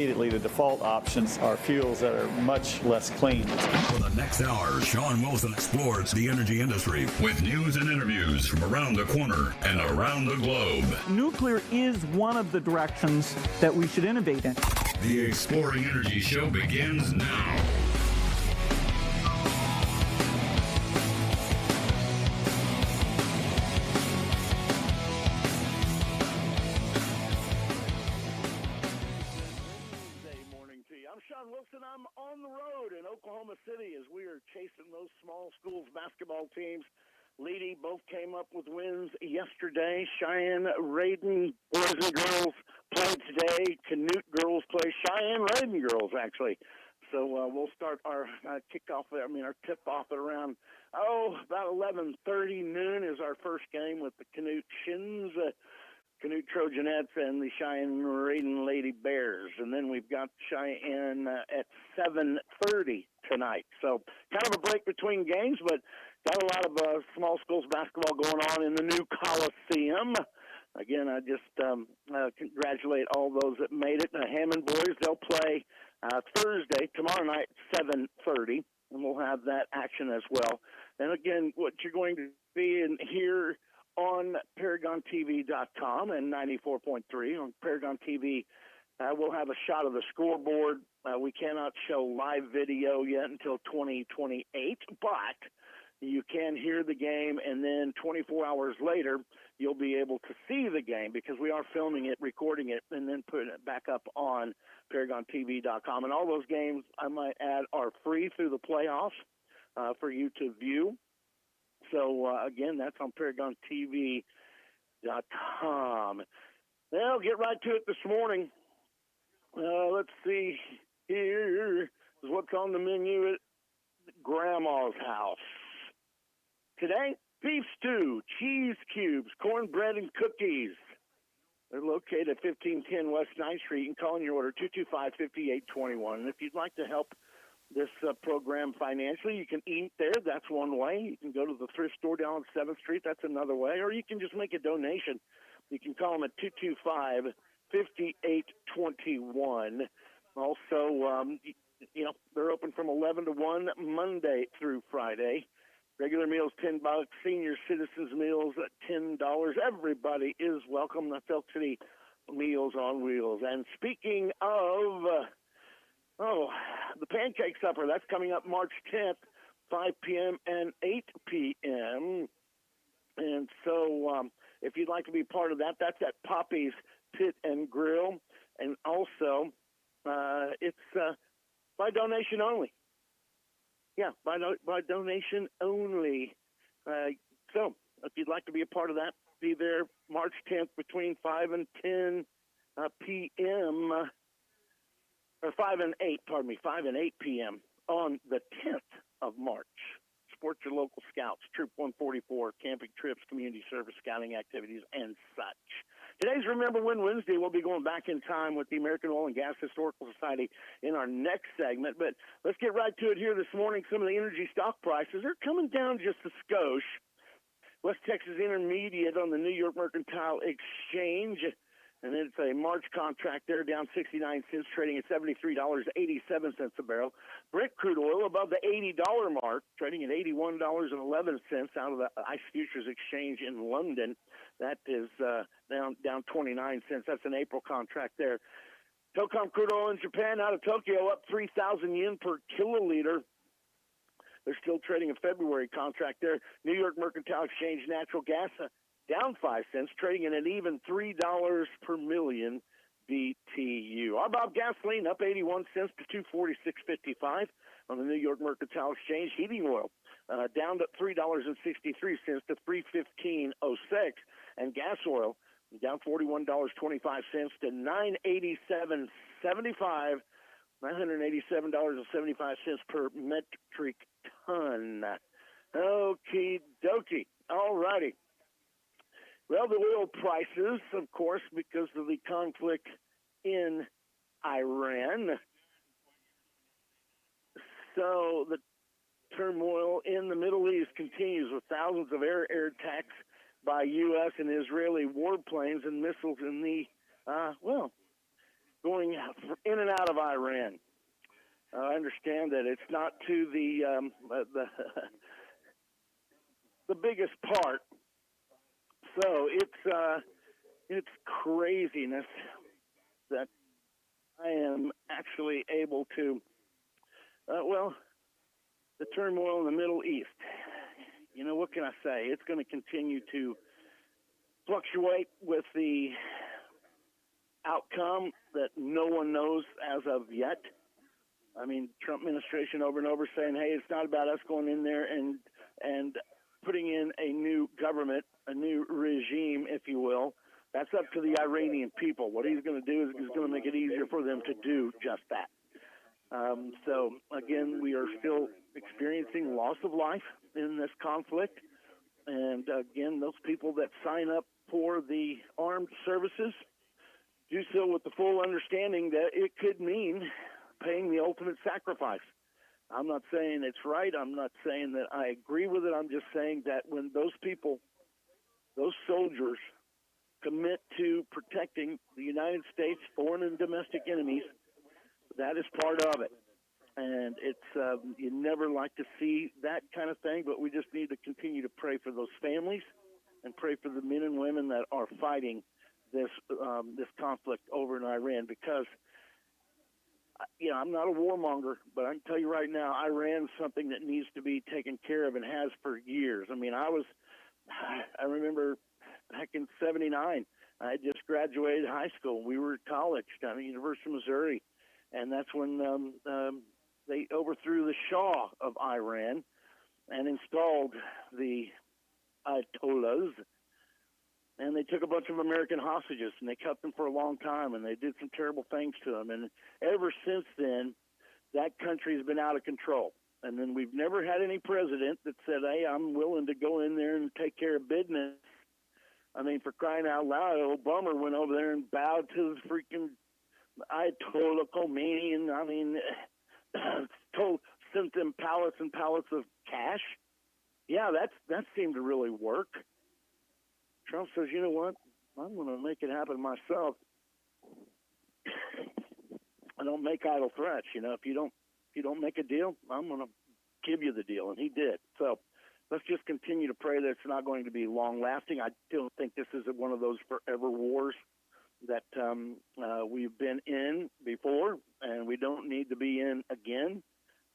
Immediately, the default options are fuels that are much less clean. For the next hour, Shawn Wilson explores the energy industry with news and interviews from around the corner and around the globe. Nuclear is one of the directions that we should innovate in. The Exploring Energy Show begins now. Shawn Wilson, I'm on the road in Oklahoma City as we are chasing those small schools basketball teams. Leedy both came up with wins yesterday. Cheyenne, Raiden, boys and girls played today. Canute girls play Cheyenne, Raiden girls, actually. So we'll start our our tip-off at around, about 11:30 noon is our first game with the Canute Shins. Canute Trojanettes and the Cheyenne Raiden Lady Bears. And then we've got Cheyenne at 7:30 tonight. So kind of a break between games, but got a lot of small schools basketball going on in the new Coliseum. Again, I just congratulate all those that made it. The Hammond boys, they'll play Thursday, tomorrow night, 7:30, and we'll have that action as well. And again, what you're going to see in here on ParagonTV.com and 94.3 on Paragon TV, we'll have a shot of the scoreboard. We cannot show live video yet until 2028, but you can hear the game, and then 24 hours later, you'll be able to see the game because we are filming it, recording it, and then putting it back up on ParagonTV.com. And all those games, I might add, are free through the playoffs for you to view. So, again, that's on ParagonTV.com. Well, get right to it this morning. Let's see. Here is what's on the menu at Grandma's house. Today, beef stew, cheese cubes, cornbread, and cookies. They're located at 1510 West 9th Street. You can call in your order 225-5821. And if you'd like to help this program financially, you can eat there. That's one way. You can go to the thrift store down on 7th Street. That's another way. Or you can just make a donation. You can call them at 225-5821. Also, they're open from 11 to 1 Monday through Friday. Regular meals, $10. Senior citizens meals at $10. Everybody is welcome. That's Elk City Meals on Wheels. And speaking of the pancake supper, that's coming up March 10th, 5 p.m. and 8 p.m. And so if you'd like to be part of that, that's at Poppy's Pit and Grill. And also, it's by donation only. Yeah, by donation only. So if you'd like to be a part of that, be there March 10th between 5 and 10 p.m., or 5 and 8 p.m. on the 10th of March. Support your local scouts, Troop 144, camping trips, community service, scouting activities, and such. Today's Remember When Wednesday. We'll be going back in time with the American Oil and Gas Historical Society in our next segment. But let's get right to it here this morning. Some of the energy stock prices are coming down just a skosh. West Texas Intermediate on the New York Mercantile Exchange. And it's a March contract there, down 69 cents, trading at $73.87 a barrel. Brent crude oil above the $80 mark, trading at $81.11 out of the ICE Futures Exchange in London. That is down 29 cents. That's an April contract there. Tocom crude oil in Japan out of Tokyo up 3,000 yen per kiloliter. They're still trading a February contract there. New York Mercantile Exchange natural gas down 5 cents, trading at an even $3 per million BTU. Our Bob gasoline up 81 cents to $246.55 on the New York Mercantile Exchange. Heating oil down to $3.63 to $315.06, and gas oil down $41.25 to $987.75. $987.75 per metric ton. Okie dokie. All righty. Well, the oil prices, of course, because of the conflict in Iran. So the turmoil in the Middle East continues with thousands of air attacks by U.S. and Israeli warplanes and missiles in the, going in and out of Iran. I understand that it's not to the the biggest part, so it's craziness that I am actually able to. The turmoil in the Middle East. You know, what can I say? It's going to continue to fluctuate with the outcome that no one knows as of yet. I mean, Trump administration over and over saying, hey, it's not about us going in there and putting in a new government, a new regime, if you will. That's up to the Iranian people. What he's going to do is he's going to make it easier for them to do just that. So, again, we are still experiencing loss of life in this conflict. And, again, those people that sign up for the armed services do so with the full understanding that it could mean paying the ultimate sacrifice. I'm not saying it's right. I'm not saying that I agree with it. I'm just saying that when those people, those soldiers, commit to protecting the United States, foreign and domestic enemies, that is part of it. And it's you never like to see that kind of thing, but we just need to continue to pray for those families and pray for the men and women that are fighting this conflict over in Iran, because I'm not a warmonger, but I can tell you right now, Iran's something that needs to be taken care of and has for years. I mean, I remember back in '79, I had just graduated high school. We were at college down at the University of Missouri, and that's when they overthrew the Shah of Iran and installed the Ayatollahs. And they took a bunch of American hostages, and they kept them for a long time, and they did some terrible things to them. And ever since then, that country's been out of control. And then we've never had any president that said, hey, I'm willing to go in there and take care of business. I mean, for crying out loud, Obama went over there and bowed to the freaking Ayatollah Khomeini, and I mean, sent them pallets and pallets of cash. Yeah, that seemed to really work. Trump says, you know what? I'm going to make it happen myself. I don't make idle threats. If you don't make a deal, I'm going to give you the deal, and he did. So let's just continue to pray that it's not going to be long lasting. I don't think this is one of those forever wars that we've been in before, and we don't need to be in again.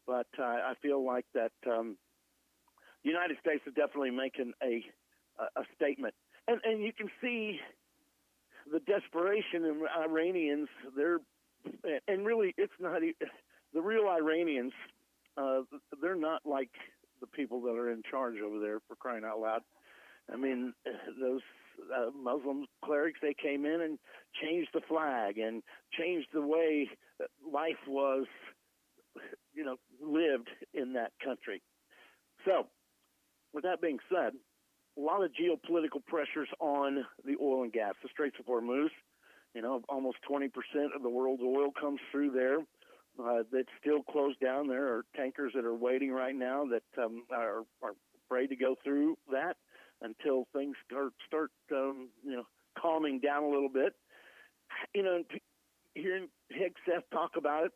But I feel like that the United States is definitely making a statement. And you can see the desperation in Iranians. And really, it's not the real Iranians. They're not like the people that are in charge over there, for crying out loud. I mean, those Muslim clerics, they came in and changed the flag and changed the way that life was, lived in that country. So, with that being said, a lot of geopolitical pressures on the oil and gas, the Straits of Hormuz. Almost 20% of the world's oil comes through there. That's still closed down. There are tankers that are waiting right now that are afraid to go through that until things start calming down a little bit. Hearing Hegseth talk about it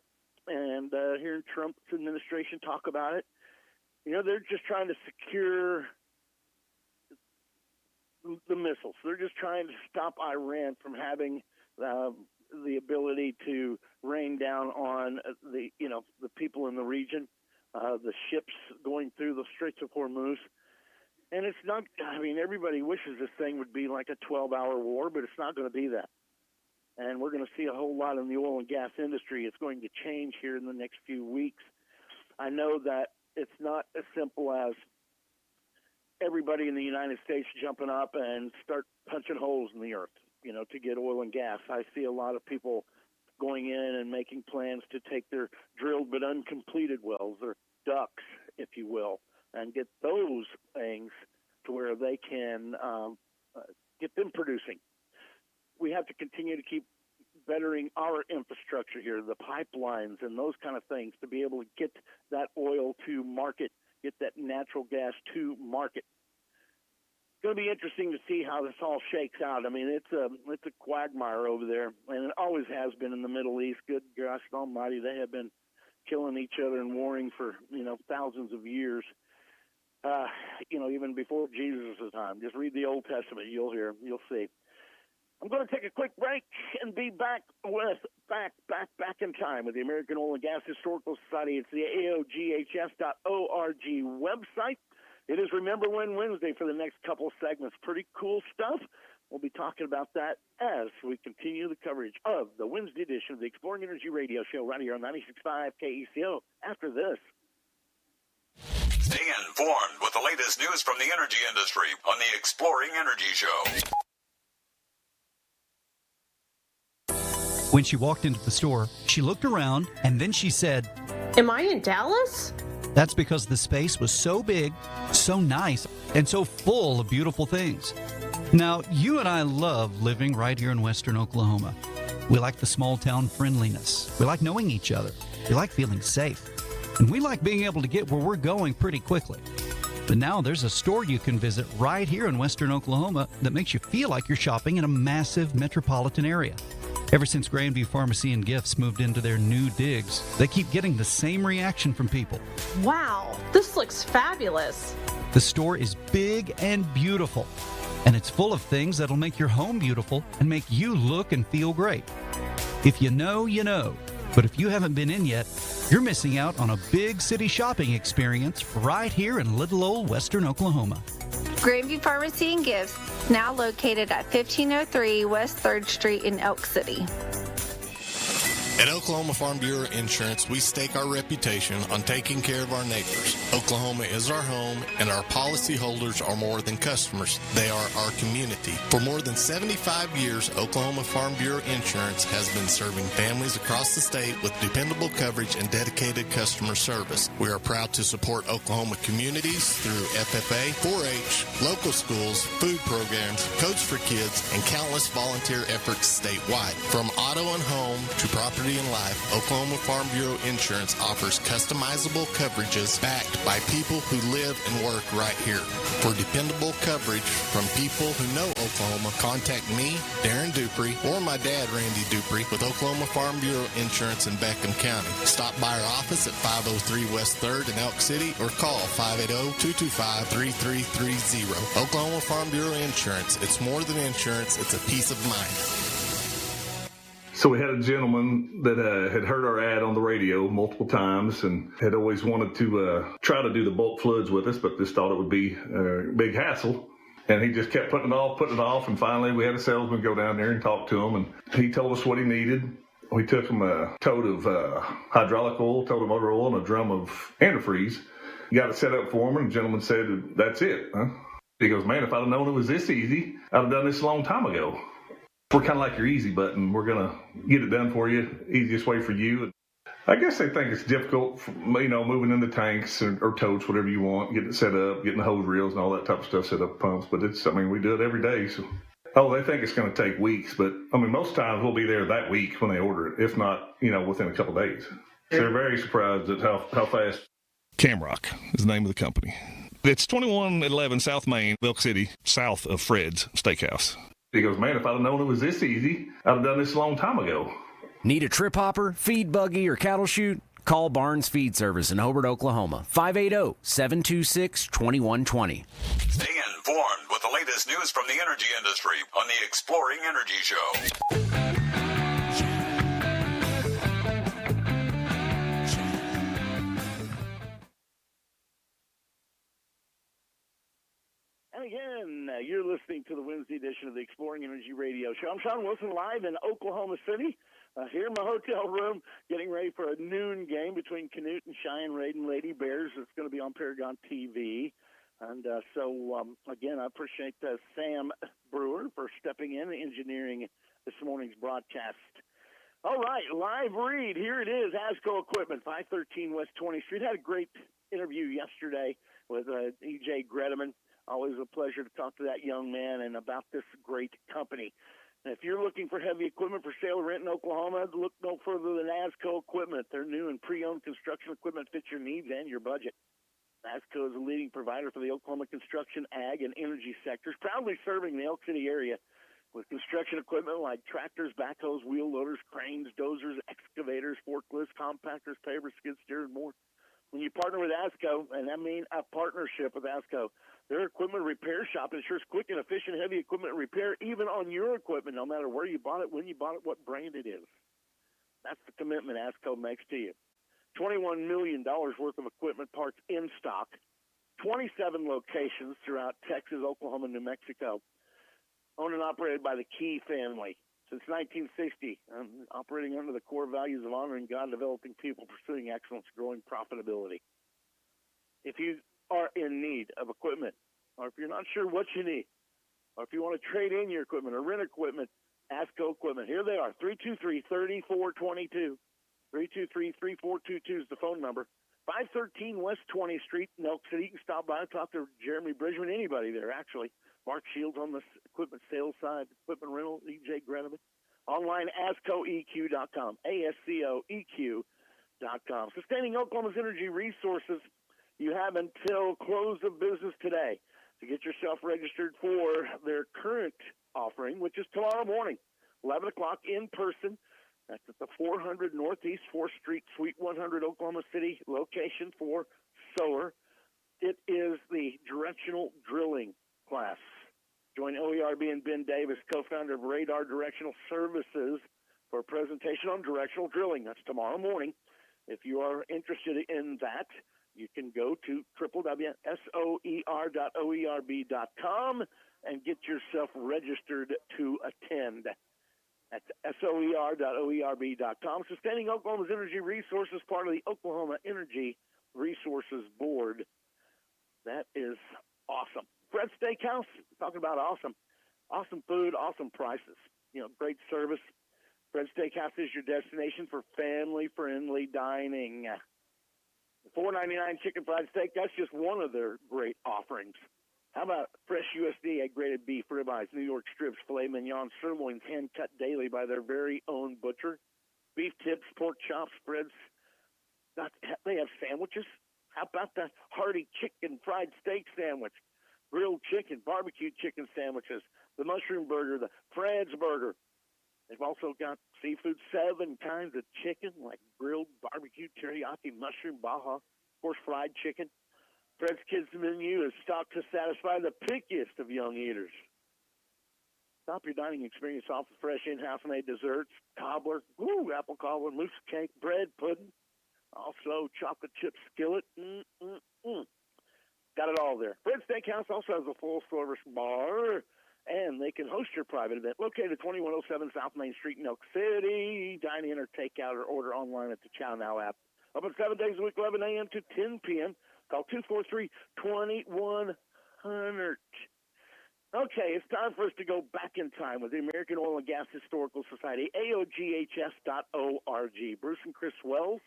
and hearing Trump's administration talk about it, they're just trying to secure the missiles. They're just trying to stop Iran from having the ability to rain down on the people in the region, the ships going through the Straits of Hormuz. And it's not, everybody wishes this thing would be like a 12-hour war, but it's not going to be that. And we're going to see a whole lot in the oil and gas industry. It's going to change here in the next few weeks. I know that it's not as simple as everybody in the United States jumping up and start punching holes in the earth, to get oil and gas. I see a lot of people going in and making plans to take their drilled but uncompleted wells, or ducks, if you will, and get those things to where they can get them producing. We have to continue to keep bettering our infrastructure here, the pipelines and those kind of things, to be able to get that oil to market, get that natural gas to market. going to be interesting to see how this all shakes out. I mean, it's a quagmire over there, and it always has been in the Middle East. Good gosh almighty, they have been killing each other and warring for, thousands of years. Even before Jesus' time. Just read the Old Testament. You'll see. I'm going to take a quick break and be back in time with the American Oil and Gas Historical Society. It's the AOGHS.org website. It is Remember When Wednesday for the next couple of segments. Pretty cool stuff. We'll be talking about that as we continue the coverage of the Wednesday edition of the Exploring Energy Radio Show right here on 96.5 KECO after this. Stay informed with the latest news from the energy industry on the Exploring Energy Show. When she walked into the store, she looked around and then she said, "Am I in Dallas?" That's because the space was so big, so nice, and so full of beautiful things. Now, you and I love living right here in western Oklahoma. We like the small town friendliness. We like knowing each other. We like feeling safe. And we like being able to get where we're going pretty quickly. But now there's a store you can visit right here in western Oklahoma that makes you feel like you're shopping in a massive metropolitan area. Ever since Grandview Pharmacy and Gifts moved into their new digs, they keep getting the same reaction from people. Wow, this looks fabulous. The store is big and beautiful, and it's full of things that'll make your home beautiful and make you look and feel great. If you know, you know. But if you haven't been in yet, you're missing out on a big city shopping experience right here in little old western Oklahoma. Grandview Pharmacy and Gifts, now located at 1503 West 3rd Street in Elk City. At Oklahoma Farm Bureau Insurance, we stake our reputation on taking care of our neighbors. Oklahoma is our home, and our policyholders are more than customers. They are our community. For more than 75 years, Oklahoma Farm Bureau Insurance has been serving families across the state with dependable coverage and dedicated customer service. We are proud to support Oklahoma communities through FFA, 4-H, local schools, food programs, Coach for Kids, and countless volunteer efforts statewide. From auto and home to property and life, Oklahoma Farm Bureau Insurance offers customizable coverages backed by people who live and work right here. For dependable coverage from people who know Oklahoma, contact me, Darren Dupree, or my dad, Randy Dupree, with Oklahoma Farm Bureau Insurance in Beckham County. Stop by our office at 503 West 3rd in Elk City or call 580-225-3330. Oklahoma Farm Bureau Insurance. It's more than insurance, it's a peace of mind. So we had a gentleman that had heard our ad on the radio multiple times and had always wanted to try to do the bulk floods with us, but just thought it would be a big hassle. And he just kept putting it off. And finally, we had a salesman go down there and talk to him. And he told us what he needed. We took him a tote of hydraulic oil, tote of motor oil, and a drum of antifreeze. Got it set up for him, and the gentleman said, "That's it, huh?" He goes, "Man, if I'd have known it was this easy, I'd have done this a long time ago." We're kind of like your easy button. We're going to get it done for you, easiest way for you. I guess they think it's difficult, moving in the tanks or totes, whatever you want, getting it set up, getting the hose reels and all that type of stuff set up, pumps. But we do it every day. So, they think it's going to take weeks. But, most times we'll be there that week when they order it, if not, within a couple of days. So they're very surprised at how fast. Camrock is the name of the company. It's 2111 South Main, Elk City, south of Fred's Steakhouse. He goes, "Man, if I'd have known it was this easy, I'd have done this a long time ago." Need a trip hopper, feed buggy, or cattle chute? Call Barnes Feed Service in Hobart, Oklahoma. 580-726-2120. Stay informed with the latest news from the energy industry on the Exploring Energy Show. And again, you're listening to the Wednesday edition of the Exploring Energy Radio Show. I'm Shawn Wilson, live in Oklahoma City, here in my hotel room, getting ready for a noon game between Canute and Cheyenne Raid and Lady Bears. It's going to be on Paragon TV. And again, I appreciate Sam Brewer for stepping in and engineering this morning's broadcast. All right, live read. Here it is, ASCO Equipment, 513 West 20th Street. Had a great interview yesterday with E.J. Gredeman. Always a pleasure to talk to that young man and about this great company. And if you're looking for heavy equipment for sale or rent in Oklahoma, look no further than ASCO Equipment. Their new and pre-owned construction equipment fits your needs and your budget. ASCO is a leading provider for the Oklahoma construction, ag, and energy sectors, proudly serving the Elk City area with construction equipment like tractors, backhoes, wheel loaders, cranes, dozers, excavators, forklifts, compactors, pavers, skid steers, and more. When you partner with ASCO, and I mean a partnership with ASCO, their equipment repair shop ensures quick and efficient heavy equipment repair, even on your equipment, no matter where you bought it, when you bought it, what brand it is. That's the commitment ASCO makes to you. $21 million worth of equipment parts in stock, 27 locations throughout Texas, Oklahoma, New Mexico, owned and operated by the Key family since 1960, operating under the core values of honoring God, developing people, pursuing excellence, growing profitability. If you are in need of equipment, or if you're not sure what you need, or if you want to trade in your equipment or rent equipment, ASCO Equipment. Here they are, 323-3422. 323-3422 is the phone number. 513 West 20th Street in Elk City. You can stop by and talk to Jeremy Bridgman, anybody there, actually. Mark Shields on the equipment sales side, equipment rental, EJ Greneman. Online, ASCOEQ.com, ASCOEQ.com. Sustaining Oklahoma's energy resources, you have until close of business today to get yourself registered for their current offering, which is tomorrow morning, 11 o'clock in person. That's at the 400 Northeast 4th Street, Suite 100, Oklahoma City location for solar. It is the directional drilling class. Join OERB and Ben Davis, co-founder of Radar Directional Services, for a presentation on directional drilling. That's tomorrow morning. If you are interested in that, you can go to www.soer.oerb.com and get yourself registered to attend. That's soer.oerb.com. Sustaining Oklahoma's energy resources, part of the Oklahoma Energy Resources Board. That is awesome. Fred's Steakhouse, talking about awesome. Awesome food, awesome prices. You know, great service. Fred's Steakhouse is your destination for family-friendly dining. $4.99 chicken fried steak, that's just one of their great offerings. How about fresh USDA graded beef, ribeyes, New York strips, filet mignon, sirloins, hand cut daily by their very own butcher? Beef tips, pork chops, spreads. They have sandwiches. How about the hearty chicken fried steak sandwich? Grilled chicken, barbecue chicken sandwiches, the mushroom burger, the Fred's burger. They've also got seafood, 7 kinds of chicken, like grilled, barbecue, teriyaki, mushroom, baja, of course, fried chicken. Fred's Kids menu is stocked to satisfy the pickiest of young eaters. Top your dining experience off with fresh in-house made desserts, cobbler, apple cobbler, mousse cake, bread, pudding, also chocolate chip skillet. Got it all there. Fred's Steakhouse also has a full-service bar, and they can host your private event located at 2107 South Main Street in Elk City. Dine in or take out or order online at the Chow Now app. Open 7 days a week, 11 a.m. to 10 p.m. Call 243-2100. Okay, it's time for us to go back in time with the American Oil and Gas Historical Society, AOGHS.org. Bruce and Chris Wells.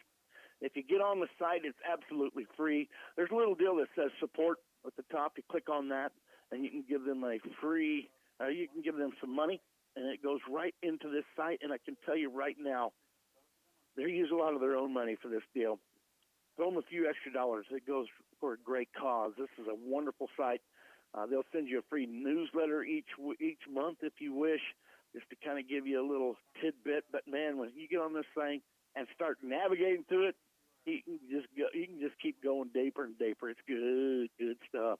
If you get on the site, it's absolutely free. There's a little deal that says support at the top. You click on that, and you can give them a free, you can give them some money, and it goes right into this site. And I can tell you right now, they use a lot of their own money for this deal. Throw them a few extra dollars. It goes for a great cause. This is a wonderful site. They'll send you a free newsletter each month if you wish, just to kind of give you a little tidbit. But man, when you get on this thing and start navigating through it, you can just keep going deeper and deeper. It's good stuff.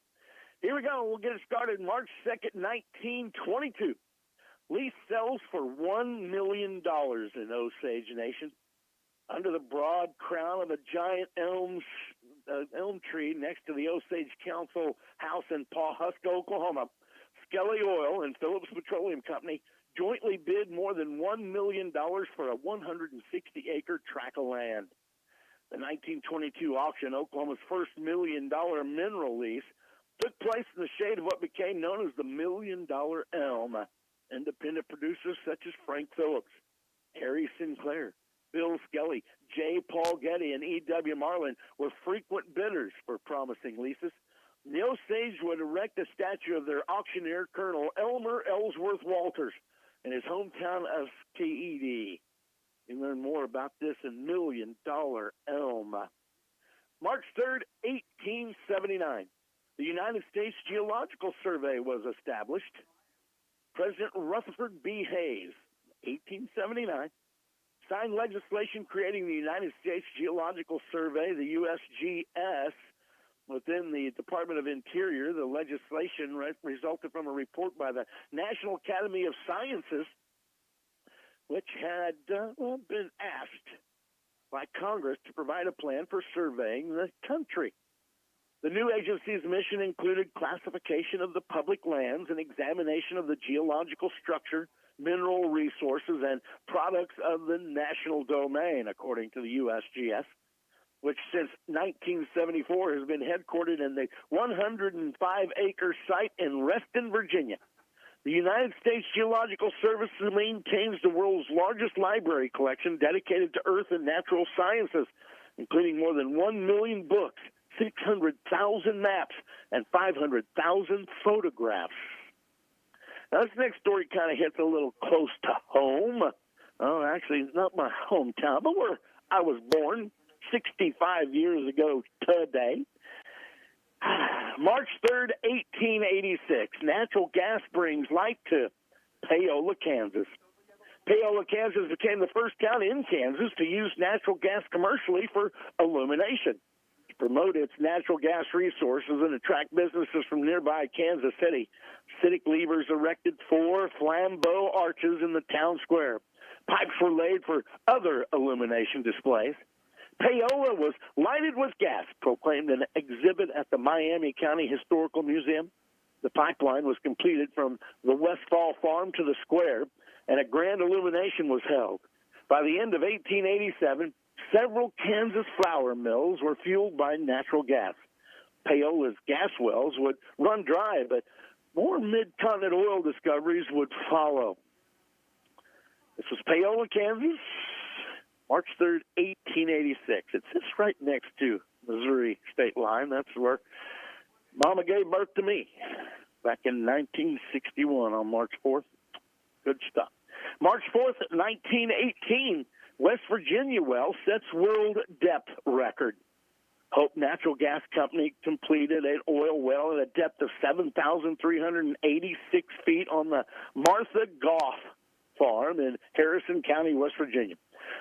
Here we go. We'll get it started. March 2nd, 1922. Lease sells for $1 million in Osage Nation. Under the broad crown of a giant elm tree next to the Osage Council House in Pawhuska, Oklahoma, Skelly Oil and Phillips Petroleum Company jointly bid more than $1 million for a 160-acre tract of land. The 1922 auction, Oklahoma's first $1 million mineral lease, took place in the shade of what became known as the $1 Million Elm. Independent producers such as Frank Phillips, Harry Sinclair, Bill Skelly, J. Paul Getty, and E.W. Marlin were frequent bidders for promising leases. The Osage would erect a statue of their auctioneer, Colonel Elmer Ellsworth Walters, in his hometown of Keedi. You learn more about this in $1 Million Elm. March 3rd, 1879. The United States Geological Survey was established. President Rutherford B. Hayes, 1879, signed legislation creating the United States Geological Survey, the USGS, within the Department of Interior. The legislation resulted from a report by the National Academy of Sciences, which had been asked by Congress to provide a plan for surveying the country. The new agency's mission included classification of the public lands and examination of the geological structure, mineral resources, and products of the national domain, according to the USGS, which since 1974 has been headquartered in the 105-acre site in Reston, Virginia. The United States Geological Service maintains the world's largest library collection dedicated to earth and natural sciences, including more than 1 million books, 600,000 maps, and 500,000 photographs. Now, this next story kind of hits a little close to home. Oh, actually, it's not my hometown, but where I was born 65 years ago today. March 3rd, 1886, natural gas brings light to Paola, Kansas. Paola, Kansas became the first town in Kansas to use natural gas commercially for illumination. To promote its natural gas resources and attract businesses from nearby Kansas City, city leaders erected 4 flambeau arches in the town square. Pipes were laid for other illumination displays. Paola was lighted with gas, proclaimed an exhibit at the Miami County Historical Museum. The pipeline was completed from the Westfall Farm to the square, and a grand illumination was held. By the end of 1887, several Kansas flour mills were fueled by natural gas. Paola's gas wells would run dry, but more mid-continent oil discoveries would follow. This was Paola, Kansas, March 3rd, 1886. It sits right next to Missouri state line. That's where Mama gave birth to me back in 1961 on March 4th. Good stuff. March 4th, 1918, West Virginia well sets world depth record. Hope Natural Gas Company completed an oil well at a depth of 7,386 feet on the Martha Goff Farm in Harrison County, West Virginia.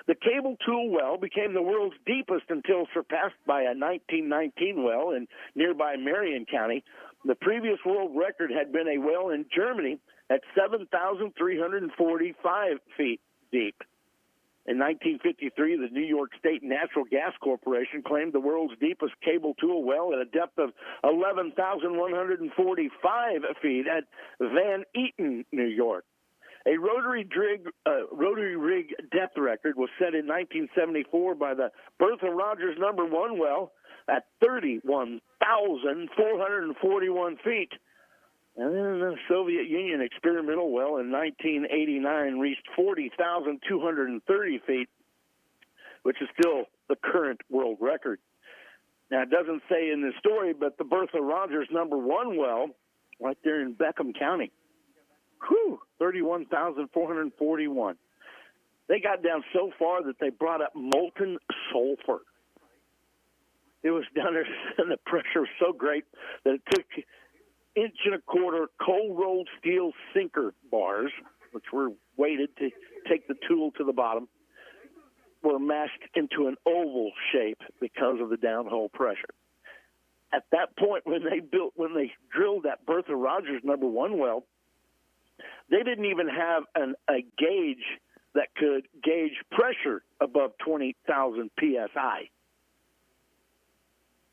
The Cable Tool well became the world's deepest until surpassed by a 1919 well in nearby Marion County. The previous world record had been a well in Germany at 7,345 feet deep. In 1953, the New York State Natural Gas Corporation claimed the world's deepest cable tool well at a depth of 11,145 feet at Van Eaton, New York. A rotary rig depth record was set in 1974 by the Bertha Rogers No. 1 well at 31,441 feet. And then the Soviet Union experimental well in 1989 reached 40,230 feet, which is still the current world record. Now, it doesn't say in this story, but the Bertha Rogers No. 1 well, right there in Beckham County, 31,441. They got down so far that they brought up molten sulfur. It was down there, and the pressure was so great that it took 1.25-inch cold-rolled steel sinker bars, which were weighted to take the tool to the bottom, were mashed into an oval shape because of the downhole pressure. At that point, when they drilled that Bertha Rogers No. 1 well, they didn't even have a gauge that could gauge pressure above 20,000 psi.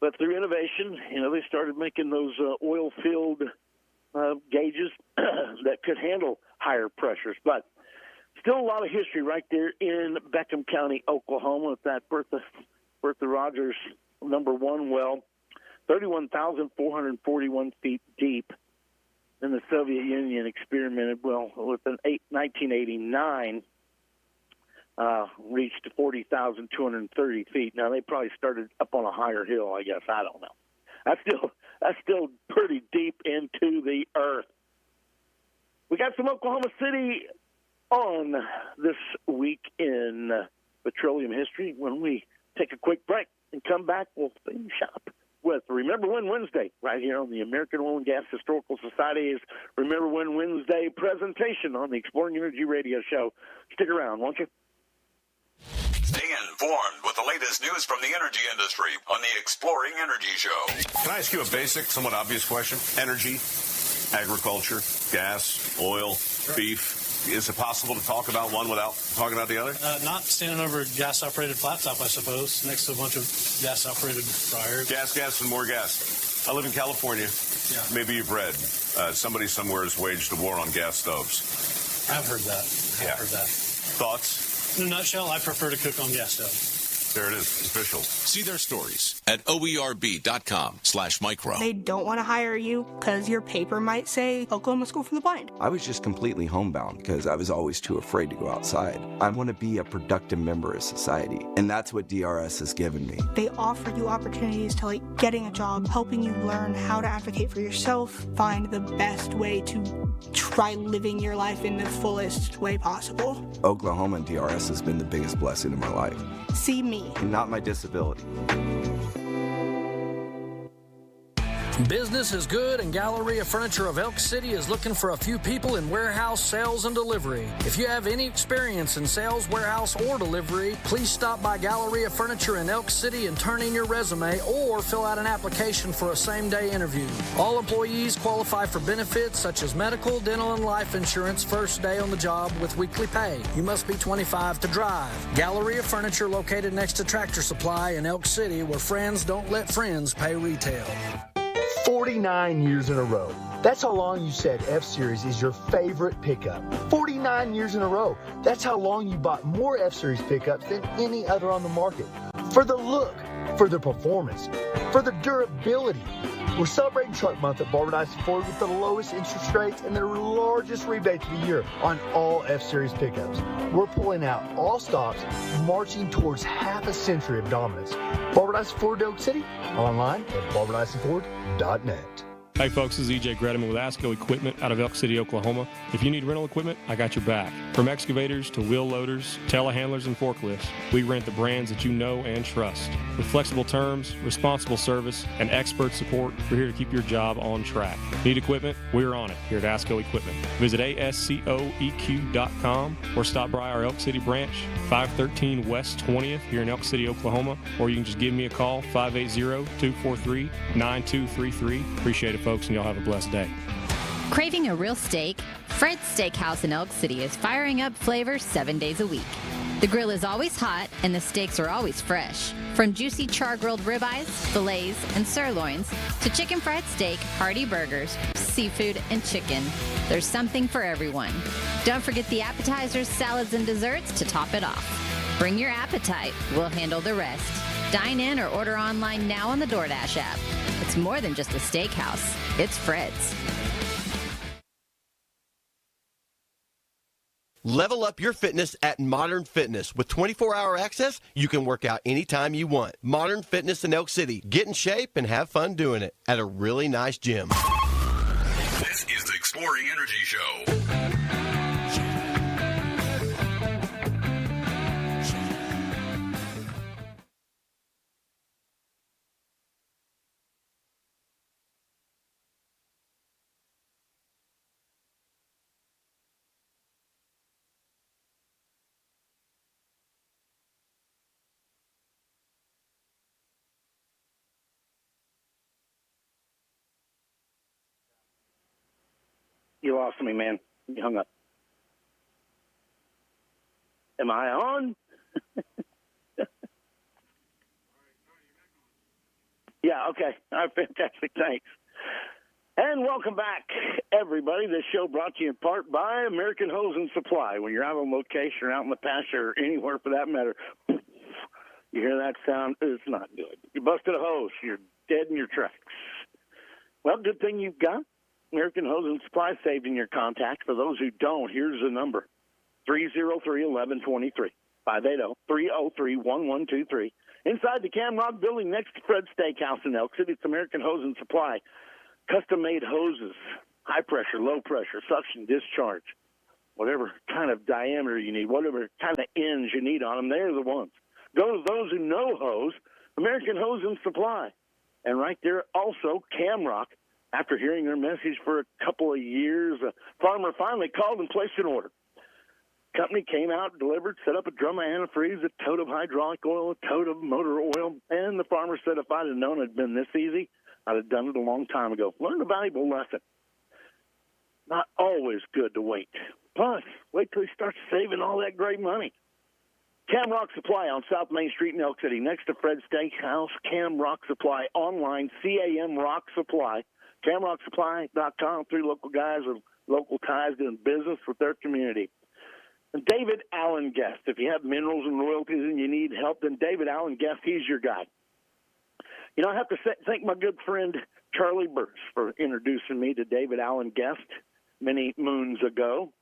But through innovation, they started making those oil-filled gauges that could handle higher pressures. But still a lot of history right there in Beckham County, Oklahoma, with that Bertha Rogers No. 1 well, 31,441 feet deep. And the Soviet Union experimented, with an 1989, reached 40,230 feet. Now, they probably started up on a higher hill, I guess. I don't know. That's still pretty deep into the earth. We got some Oklahoma City on this week in petroleum history when we take a quick break and come back, we'll finish up with Remember When Wednesday right here on the American Oil and Gas Historical Society's Remember When Wednesday presentation on the Exploring Energy Radio Show. Stick around, won't you? Stay informed with the latest news from the energy industry on the Exploring Energy Show. Can I ask you a basic, somewhat obvious question? Energy, agriculture, gas, oil, beef. Is it possible to talk about one without talking about the other? Not standing over a gas-operated flat top, I suppose, next to a bunch of gas-operated fryers. Gas, and more gas. I live in California. Yeah. Maybe you've read somebody somewhere has waged a war on gas stoves. I've heard that. I've heard that. Thoughts? In a nutshell, I prefer to cook on gas stove. There it is. It's official. See their stories at oerb.com/micro. They don't want to hire you because your paper might say Oklahoma School for the Blind. I was just completely homebound because I was always too afraid to go outside. I want to be a productive member of society, and that's what DRS has given me. They offer you opportunities to like getting a job, helping you learn how to advocate for yourself, find the best way to try living your life in the fullest way possible. Oklahoma and DRS has been the biggest blessing in my life. See me. And not my disability. Business is good, and Galleria Furniture of Elk City is looking for a few people in warehouse sales and delivery. If you have any experience in sales, warehouse, or delivery, please stop by Galleria Furniture in Elk City and turn in your resume or fill out an application for a same-day interview. All employees qualify for benefits such as medical, dental, and life insurance first day on the job with weekly pay. You must be 25 to drive. Galleria Furniture located next to Tractor Supply in Elk City, where friends don't let friends pay retail. 49 years in a row. That's how long you said F-Series is your favorite pickup. 49 years in a row. That's how long you bought more F-Series pickups than any other on the market. For the look, for the performance, for the durability. We're celebrating Truck Month at Barbara Dyson Ford with the lowest interest rates and the largest rebates of the year on all F-Series pickups. We're pulling out all stops, marching towards half a century of dominance. Barbara Dyson Ford, Oak City, online at barbadysonford.net. Hey folks, this is EJ Gretaman with ASCO Equipment out of Elk City, Oklahoma. If you need rental equipment, I got your back. From excavators to wheel loaders, telehandlers, and forklifts, we rent the brands that you know and trust. With flexible terms, responsible service, and expert support, we're here to keep your job on track. Need equipment? We're on it here at ASCO Equipment. Visit ASCOEQ.com or stop by our Elk City branch, 513 West 20th here in Elk City, Oklahoma, or you can just give me a call, 580-243-9233. Appreciate it, folks, and y'all have a blessed day. Craving a real steak? Fred's Steakhouse in Elk City is firing up flavor 7 days a week. The grill is always hot and the steaks are always fresh. From juicy char-grilled ribeyes, fillets, and sirloins to chicken fried steak, hearty burgers, seafood, and chicken, there's something for everyone. Don't forget the appetizers, salads, and desserts to top it off. Bring your appetite. We'll handle the rest. Dine in or order online now on the DoorDash app. It's more than just a steakhouse. It's Fred's. Level up your fitness at Modern Fitness. With 24-hour access, you can work out anytime you want. Modern Fitness in Elk City. Get in shape and have fun doing it at a really nice gym. This is the Exploring Energy Show. You lost me, man. You hung up. Am I on? Yeah, okay. All right, fantastic. Thanks. And welcome back, everybody. This show brought to you in part by American Hose and Supply. When you're out on location or out in the pasture or anywhere for that matter, you hear that sound? It's not good. You busted a hose. You're dead in your tracks. Well, good thing you've got American Hose and Supply saved in your contact. For those who don't, here's the number, 303-1123, 580-303-1123. Inside the Camrock building next to Fred's Steakhouse in Elk City, it's American Hose and Supply. Custom-made hoses, high pressure, low pressure, suction, discharge, whatever kind of diameter you need, whatever kind of ends you need on them, they're the ones. Go to those who know hose, American Hose and Supply. And right there also Camrock. After hearing their message for a couple of years, a farmer finally called and placed an order. Company came out, delivered, set up a drum of antifreeze, a tote of hydraulic oil, a tote of motor oil, and the farmer said if I'd have known it'd been this easy, I'd have done it a long time ago. Learned a valuable lesson. Not always good to wait. Plus, wait till he starts saving all that great money. Camrock Supply on South Main Street in Elk City, next to Fred's Steakhouse. Camrock Supply online, CAM Rock Supply. CamrockSupply.com, 3 local guys with local ties doing business with their community. And David Allen Guest. If you have minerals and royalties and you need help, then David Allen Guest, he's your guy. You know, I have to thank my good friend Charlie Burks for introducing me to David Allen Guest many moons ago.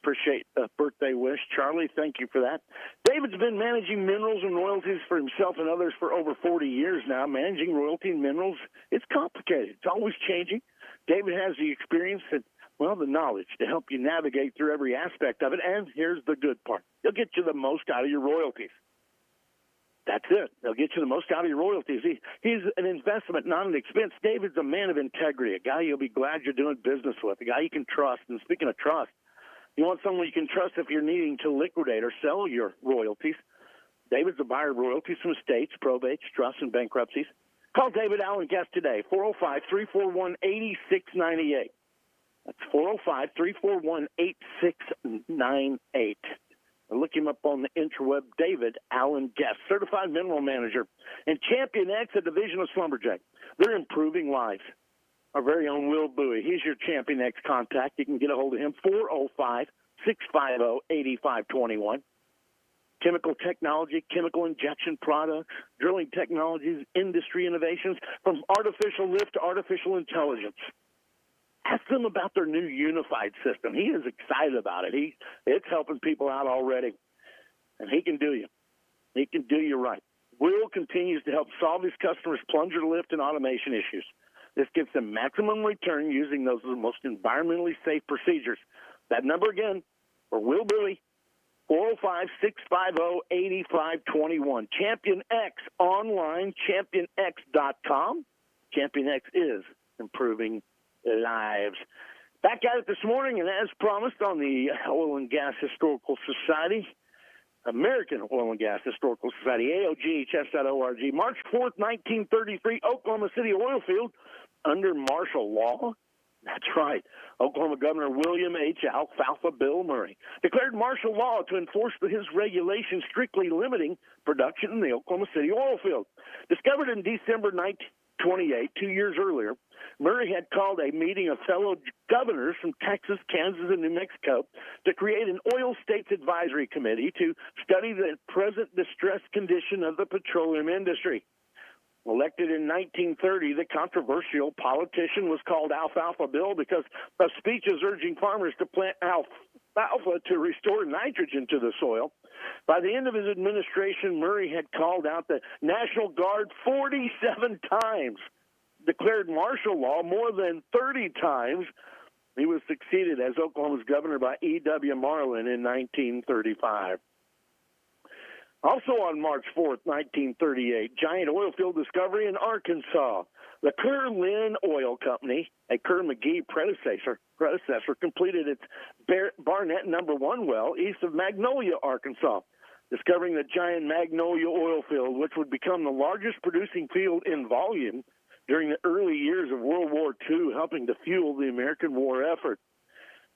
Appreciate a birthday wish. Charlie, thank you for that. David's been managing minerals and royalties for himself and others for over 40 years now. Managing royalty and minerals, it's complicated. It's always changing. David has the experience and, well, the knowledge to help you navigate through every aspect of it. And here's the good part. He'll get you the most out of your royalties. That's it. They'll get you the most out of your royalties. He's an investment, not an expense. David's a man of integrity, a guy you'll be glad you're doing business with, a guy you can trust. And speaking of trust, you want someone you can trust if you're needing to liquidate or sell your royalties. David's a buyer of royalties from estates, probates, trusts, and bankruptcies. Call David Allen Guest today, 405-341-8698. That's 405-341-8698. Look him up on the interweb, David Allen Guest, certified mineral manager, and Champion X, a division of Slumberjack. They're improving lives. Our very own Will Bowie, he's your Champion X contact. You can get a hold of him, 405-650-8521. Chemical technology, chemical injection products, drilling technologies, industry innovations, from artificial lift to artificial intelligence. Ask them about their new unified system. He is excited about it. It's helping people out already, and he can do you. He can do you right. Will continues to help solve his customers' plunger lift and automation issues. This gives them maximum return using those most environmentally safe procedures. That number again for Will Bowie, 405-650-8521. Champion X online, championx.com. Champion X is improving lives. Back at it this morning, and as promised on the Oil and Gas Historical Society, American Oil and Gas Historical Society, AOGHS.org, March 4th, 1933, Oklahoma City Oilfield, under martial law. That's right. Oklahoma Governor William H. Alfalfa Bill Murray declared martial law to enforce his regulations strictly limiting production in the Oklahoma City oil field. Discovered in December 1928, 2 years earlier, Murray had called a meeting of fellow governors from Texas, Kansas, and New Mexico to create an Oil States Advisory Committee to study the present distressed condition of the petroleum industry. Elected in 1930, the controversial politician was called Alfalfa Bill because of speeches urging farmers to plant alfalfa to restore nitrogen to the soil. By the end of his administration, Murray had called out the National Guard 47 times, declared martial law more than 30 times. He was succeeded as Oklahoma's governor by E.W. Marlin in 1935. Also on March 4th, 1938, giant oil field discovery in Arkansas. The Kerr-Lynn Oil Company, a Kerr-McGee predecessor, completed its Barnett No. 1 well east of Magnolia, Arkansas, discovering the giant Magnolia oil field, which would become the largest producing field in volume during the early years of World War II, helping to fuel the American war effort.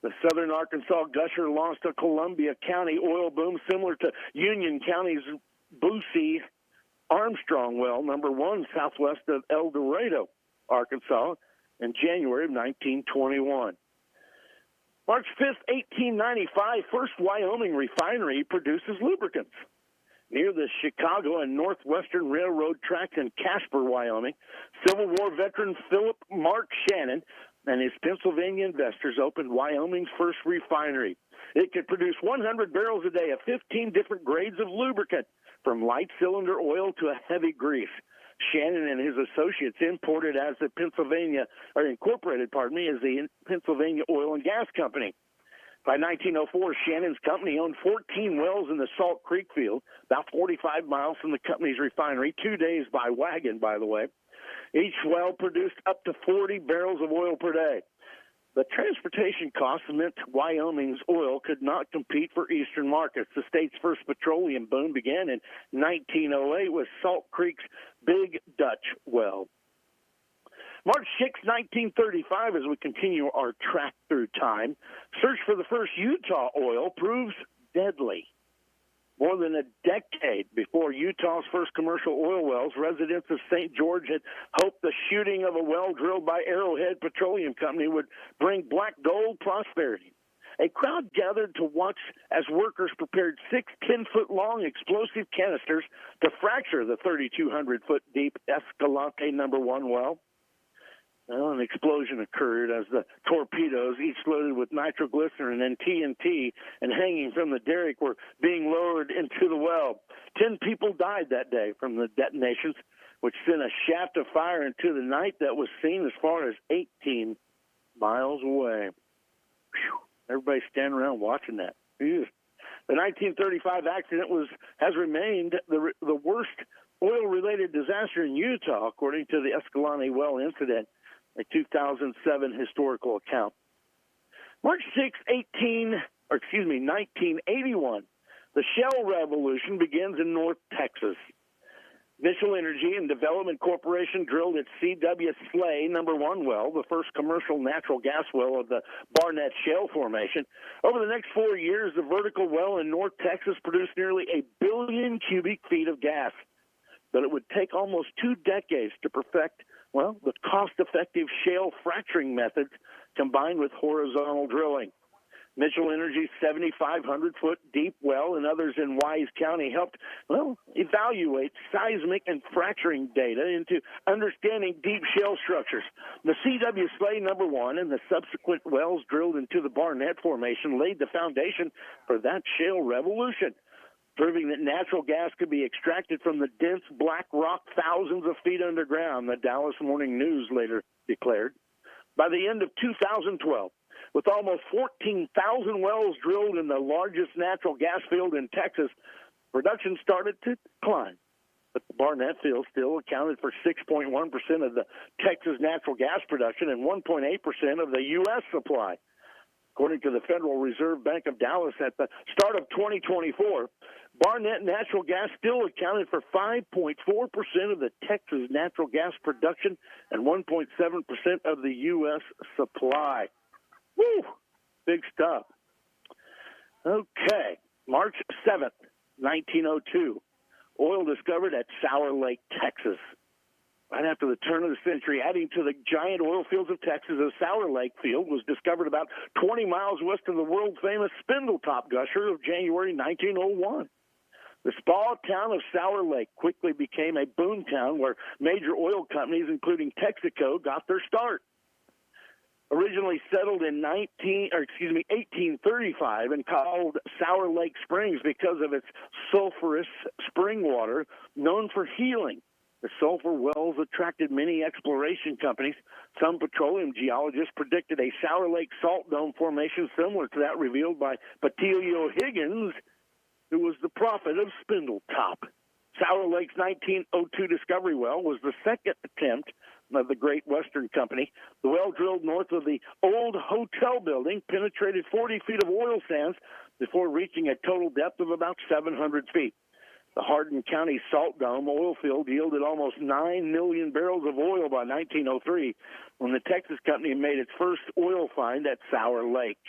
The southern Arkansas gusher launched a Columbia County oil boom similar to Union County's Boosie Armstrong well, No. 1, southwest of El Dorado, Arkansas, in January of 1921. March 5th, 1895, first Wyoming refinery produces lubricants. Near the Chicago and Northwestern Railroad tracks in Casper, Wyoming, Civil War veteran Philip Mark Shannon and his Pennsylvania investors opened Wyoming's first refinery. It could produce 100 barrels a day of 15 different grades of lubricant, from light cylinder oil to a heavy grease. Shannon and his associates incorporated as the Pennsylvania Oil and Gas Company. By 1904, Shannon's company owned 14 wells in the Salt Creek field, about 45 miles from the company's refinery, 2 days by wagon, by the way. Each well produced up to 40 barrels of oil per day. The transportation costs meant Wyoming's oil could not compete for eastern markets. The state's first petroleum boom began in 1908 with Salt Creek's Big Dutch well. March 6, 1935, as we continue our track through time, search for the first Utah oil proves deadly. More than a decade before Utah's first commercial oil wells, residents of St. George had hoped the shooting of a well drilled by Arrowhead Petroleum Company would bring black gold prosperity. A crowd gathered to watch as workers prepared 6 10-foot-long explosive canisters to fracture the 3,200-foot-deep Escalante No. 1 well. Well, an explosion occurred as the torpedoes, each loaded with nitroglycerin and TNT and hanging from the derrick, were being lowered into the well. 10 people died that day from the detonations, which sent a shaft of fire into the night that was seen as far as 18 miles away. Whew. Everybody standing around watching that. Ew. The 1935 accident has remained the worst oil-related disaster in Utah, according to the Escalante well incident, a 2007 historical account. March 6, 1981, the Shell Revolution begins in North Texas. Mitchell Energy and Development Corporation drilled its C.W. Slay No. 1 well, the first commercial natural gas well of the Barnett Shale Formation. Over the next 4 years, the vertical well in North Texas produced nearly 1 billion cubic feet of gas. But it would take almost 2 decades to perfect, well, the cost-effective shale fracturing methods combined with horizontal drilling. Mitchell Energy's 7,500-foot deep well and others in Wise County helped, well, evaluate seismic and fracturing data into understanding deep shale structures. The C.W. Slay No. 1 and the subsequent wells drilled into the Barnett Formation laid the foundation for that shale revolution, proving that natural gas could be extracted from the dense black rock thousands of feet underground, the Dallas Morning News later declared. By the end of 2012, with almost 14,000 wells drilled in the largest natural gas field in Texas, production started to decline. But the Barnett field still accounted for 6.1% of the Texas natural gas production and 1.8% of the U.S. supply. According to the Federal Reserve Bank of Dallas, at the start of 2024, Barnett natural gas still accounted for 5.4% of the Texas natural gas production and 1.7% of the U.S. supply. Woo! Big stuff. Okay. March 7th, 1902. Oil discovered at Sour Lake, Texas. Right after the turn of the century, adding to the giant oil fields of Texas, the Sour Lake field was discovered about 20 miles west of the world-famous Spindletop Gusher of January 1901. The small town of Sour Lake quickly became a boom town where major oil companies, including Texaco, got their start. Originally settled in 1835 and called Sour Lake Springs because of its sulfurous spring water known for healing. The sulfur wells attracted many exploration companies. Some petroleum geologists predicted a Sour Lake salt dome formation similar to that revealed by Patilio Higgins, who was the prophet of Spindletop. Sour Lake's 1902 discovery well was the second attempt of the Great Western Company. The well drilled north of the old hotel building penetrated 40 feet of oil sands before reaching a total depth of about 700 feet. The Hardin County Salt Dome oil field yielded almost 9 million barrels of oil by 1903 when the Texas Company made its first oil find at Sour Lake.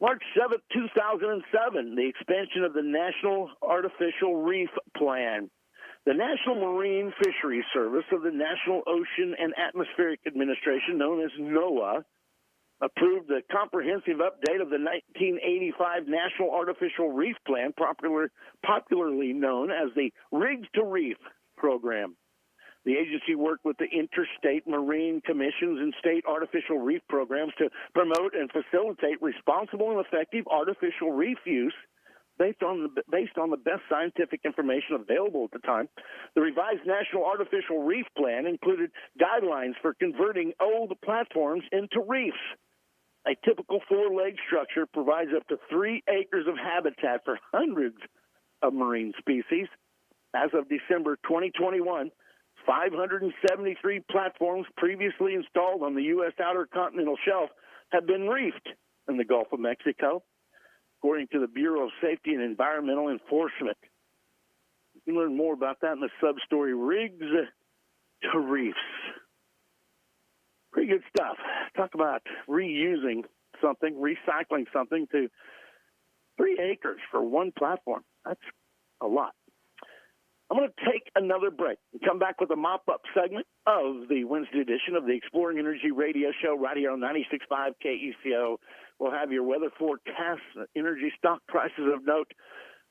March 7, 2007, the expansion of the National Artificial Reef Plan. The National Marine Fisheries Service of the National Ocean and Atmospheric Administration, known as NOAA, approved the comprehensive update of the 1985 National Artificial Reef Plan, popularly known as the Rigs to Reef program. The agency worked with the interstate marine commissions and state artificial reef programs to promote and facilitate responsible and effective artificial reef use based on the best scientific information available at the time. The revised National Artificial Reef Plan included guidelines for converting old platforms into reefs. A typical four-leg structure provides up to 3 acres of habitat for hundreds of marine species. As of December 2021, 573 platforms previously installed on the U.S. Outer Continental Shelf have been reefed in the Gulf of Mexico, according to the Bureau of Safety and Environmental Enforcement. You can learn more about that in the sub-story, Rigs to Reefs. Pretty good stuff. Talk about reusing something, recycling something to 3 acres for one platform. That's a lot. I'm going to take another break and come back with a mop-up segment of the Wednesday edition of the Exploring Energy Radio Show right here on 96.5 KECO. We'll have your weather forecast, energy stock prices of note,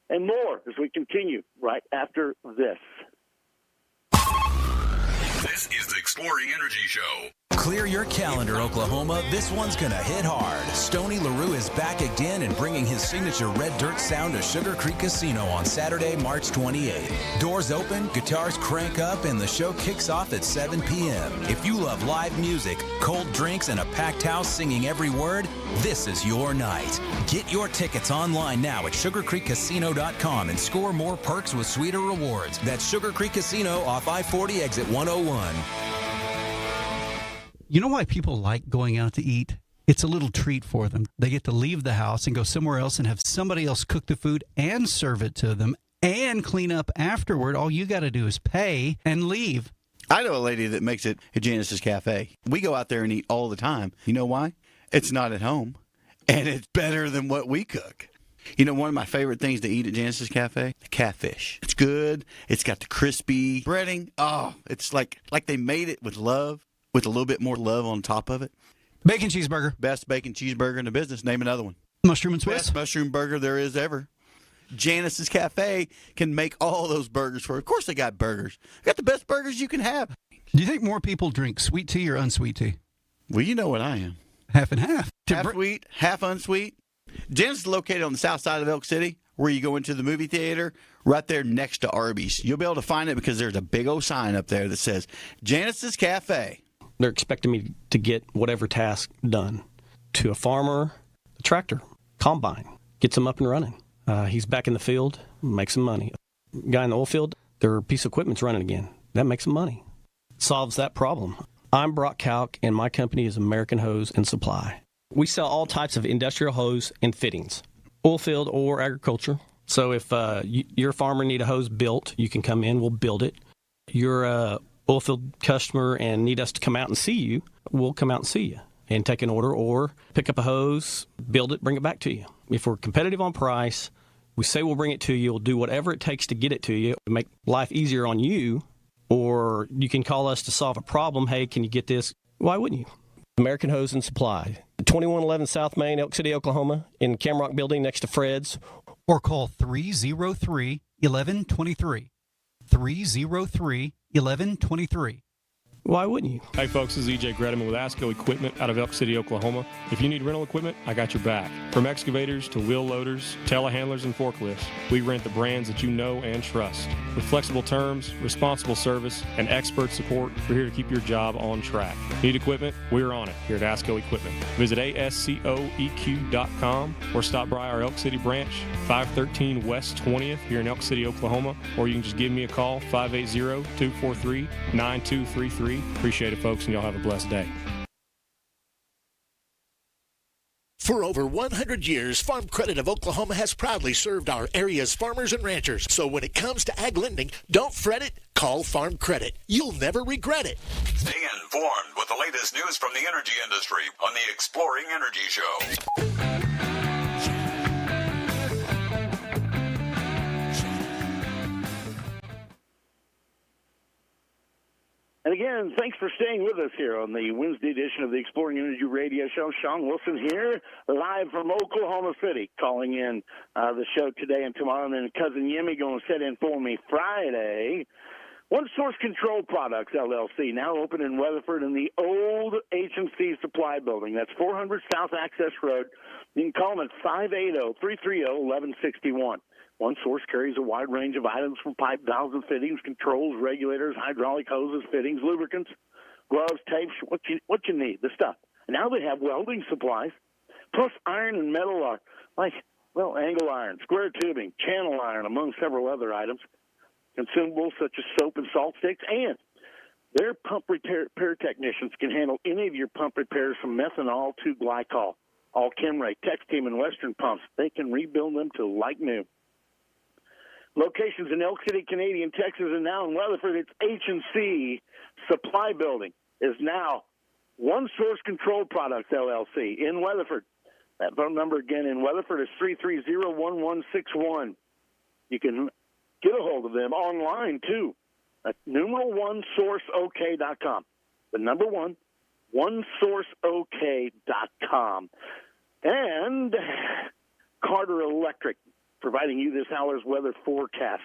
and more as we continue right after this. This is the Exploring Energy Show. Clear your calendar, Oklahoma. This one's going to hit hard. Stoney LaRue is back again and bringing his signature red dirt sound to Sugar Creek Casino on Saturday, March 28th. Doors open, guitars crank up, and the show kicks off at 7 p.m. If you love live music, cold drinks, and a packed house singing every word, this is your night. Get your tickets online now at sugarcreekcasino.com and score more perks with sweeter rewards. That's Sugar Creek Casino off I-40 exit 101. You know why people like going out to eat? It's a little treat for them. They get to leave the house and go somewhere else and have somebody else cook the food and serve it to them and clean up afterward. All you got to do is pay and leave. I know a lady that makes it at Janice's Cafe. We go out there and eat all the time. You know why? It's not at home, and it's better than what we cook. You know, one of my favorite things to eat at Janice's Cafe? The catfish. It's good. It's got the crispy breading. Oh, it's like they made it with love, with a little bit more love on top of it. Bacon cheeseburger. Best bacon cheeseburger in the business. Name another one. Mushroom and Swiss. Best mushroom burger there is ever. Janice's Cafe can make all those burgers for you. Of course they got burgers. They got the best burgers you can have. Do you think more people drink sweet tea or unsweet tea? Well, you know what I am. Half and half. Half sweet, half unsweet. Janice is located on the south side of Elk City, where you go into the movie theater, right there next to Arby's. You'll be able to find it because there's a big old sign up there that says Janice's Cafe. They're expecting me to get whatever task done. To a farmer, a tractor, combine, gets them up and running. He's back in the field, makes some money. Guy in the oil field, their piece of equipment's running again. That makes some money. Solves that problem. I'm Brock Kalk, and my company is American Hose and Supply. We sell all types of industrial hose and fittings, oil field or agriculture. So if you're a farmer and need a hose built, you can come in, we'll build it. You're a oil field customer and need us to come out and see you, we'll come out and see you and take an order or pick up a hose, build it, bring it back to you. If we're competitive on price, we say we'll bring it to you, we'll do whatever it takes to get it to you, make life easier on you, or you can call us to solve a problem. Hey, can you get this? Why wouldn't you? American Hose and Supply, 2111 South Main, Elk City, Oklahoma, in Camrock Building next to Fred's. Or call 303-1123. 303-1123. Why wouldn't you? Hey folks, this is EJ Grediman with ASCO Equipment out of Elk City, Oklahoma. If you need rental equipment, I got your back. From excavators to wheel loaders, telehandlers, and forklifts, we rent the brands that you know and trust. With flexible terms, responsible service, and expert support, we're here to keep your job on track. Need equipment? We're on it here at ASCO Equipment. Visit ASCOEQ.com or stop by our Elk City branch, 513 West 20th here in Elk City, Oklahoma, or you can just give me a call, 580-243-9233. Appreciate it, folks, and y'all have a blessed day. For over 100 years, Farm Credit of Oklahoma has proudly served our area's farmers and ranchers. So when it comes to ag lending, don't fret it. Call Farm Credit. You'll never regret it. Stay informed with the latest news from the energy industry on the Exploring Energy Show. And again, thanks for staying with us here on the Wednesday edition of the Exploring Energy Radio Show. Shawn Wilson here, live from Oklahoma City, calling in the show today and tomorrow. And then Cousin Yemi going to sit in for me Friday. One Source Control Products, LLC, now open in Weatherford in the old H&C Supply Building. That's 400 South Access Road. You can call them at 580-330-1161. One Source carries a wide range of items from pipe, valves, and fittings, controls, regulators, hydraulic hoses, fittings, lubricants, gloves, tapes, what you need, the stuff. And now they have welding supplies, Plus, iron and metal are like, well, angle iron, square tubing, channel iron, among several other items. Consumables such as soap and salt sticks, and their pump repair technicians can handle any of your pump repairs from methanol to glycol. All Chemray, Tex-Team, and Western pumps, they can rebuild them to like new. Locations in Elk City, Canadian, Texas, and now in Weatherford. It's H&C Supply Building is now One Source Control Products, LLC, in Weatherford. That phone number again in Weatherford is 330-1161. You can get a hold of them online, too, at numeral1sourceok.com. The number one, onesourceok.com. And Carter Electric, providing you this hour's weather forecast.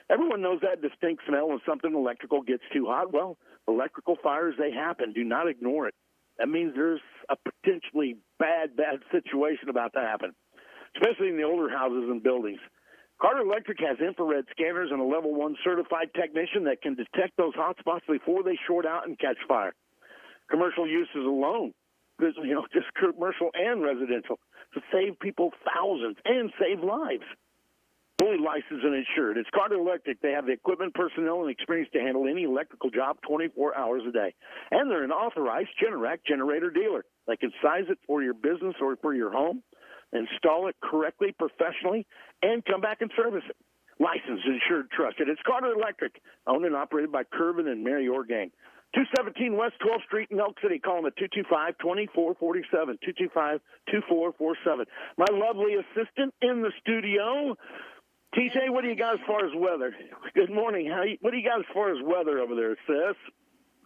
Everyone knows that distinct smell when something electrical gets too hot. Well, electrical fires, they happen. Do not ignore it. That means there's a potentially bad situation about to happen, especially in the older houses and buildings. Carter Electric has infrared scanners and a level 1 certified technician that can detect those hot spots before they short out and catch fire. Commercial uses alone, just commercial and residential, to save people thousands and save lives. Fully licensed and insured. It's Carter Electric. They have the equipment, personnel, and experience to handle any electrical job 24 hours a day. And they're an authorized Generac generator dealer. They can size it for your business or for your home, install it correctly, professionally, and come back and service it. Licensed, insured, trusted. It's Carter Electric, owned and operated by Curvin and Mary Organg. 217 West 12th Street in Elk City. Call them at 225-2447, 225-2447. My lovely assistant in the studio, TJ, what do you got as far as weather? Good morning. What do you got as far as weather over there, sis?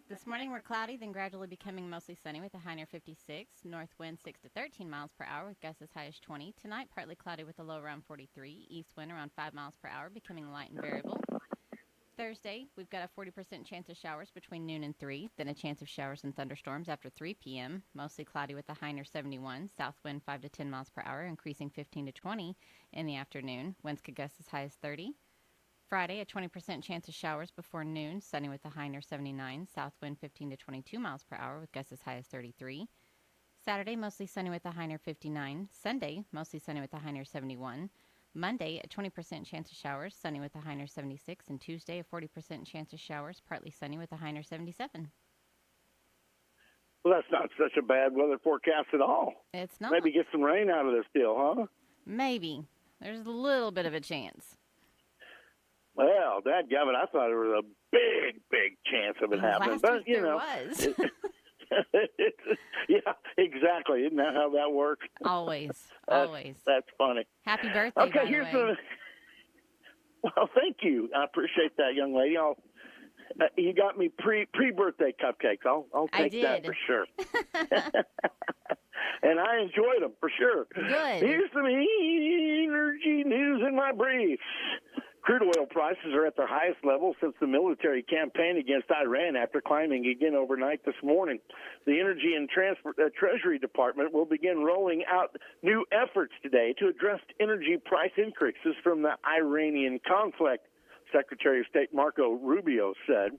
This morning we're cloudy, then gradually becoming mostly sunny with a high near 56. North wind 6 to 13 miles per hour with gusts as high as 20. Tonight, partly cloudy with a low around 43. East wind around 5 miles per hour, becoming light and variable. Thursday, we've got a 40% chance of showers between noon and 3, then a chance of showers and thunderstorms after 3 p.m., mostly cloudy with a high near 71, south wind 5 to 10 miles per hour, increasing 15 to 20 in the afternoon. Winds could gust as high as 30. Friday, a 20% chance of showers before noon, sunny with a high near 79, south wind 15 to 22 miles per hour with gusts as high as 33. Saturday, mostly sunny with a high near 59. Sunday, mostly sunny with a high near 71. Monday, a 20% chance of showers, sunny with a high near 76, and Tuesday, a 40% chance of showers, partly sunny with a high near 77. Well, that's not such a bad weather forecast at all. It's not. Maybe get some rain out of this deal, huh? Maybe. There's a little bit of a chance. Well, dadgummit, I thought there was a big chance of it happening. Last week there was. Yeah, exactly. Isn't that how that works? Always. That's funny. Happy birthday, okay, by here's the way. Well, thank you. I appreciate that, young lady. You got me pre-birthday cupcakes. I'll take that for sure. And I enjoyed them for sure. Good. Here's some energy news in my briefs. Crude oil prices are at their highest level since the military campaign against Iran, after climbing again overnight this morning. The Energy and Treasury Department will begin rolling out new efforts today to address energy price increases from the Iranian conflict, Secretary of State Marco Rubio said.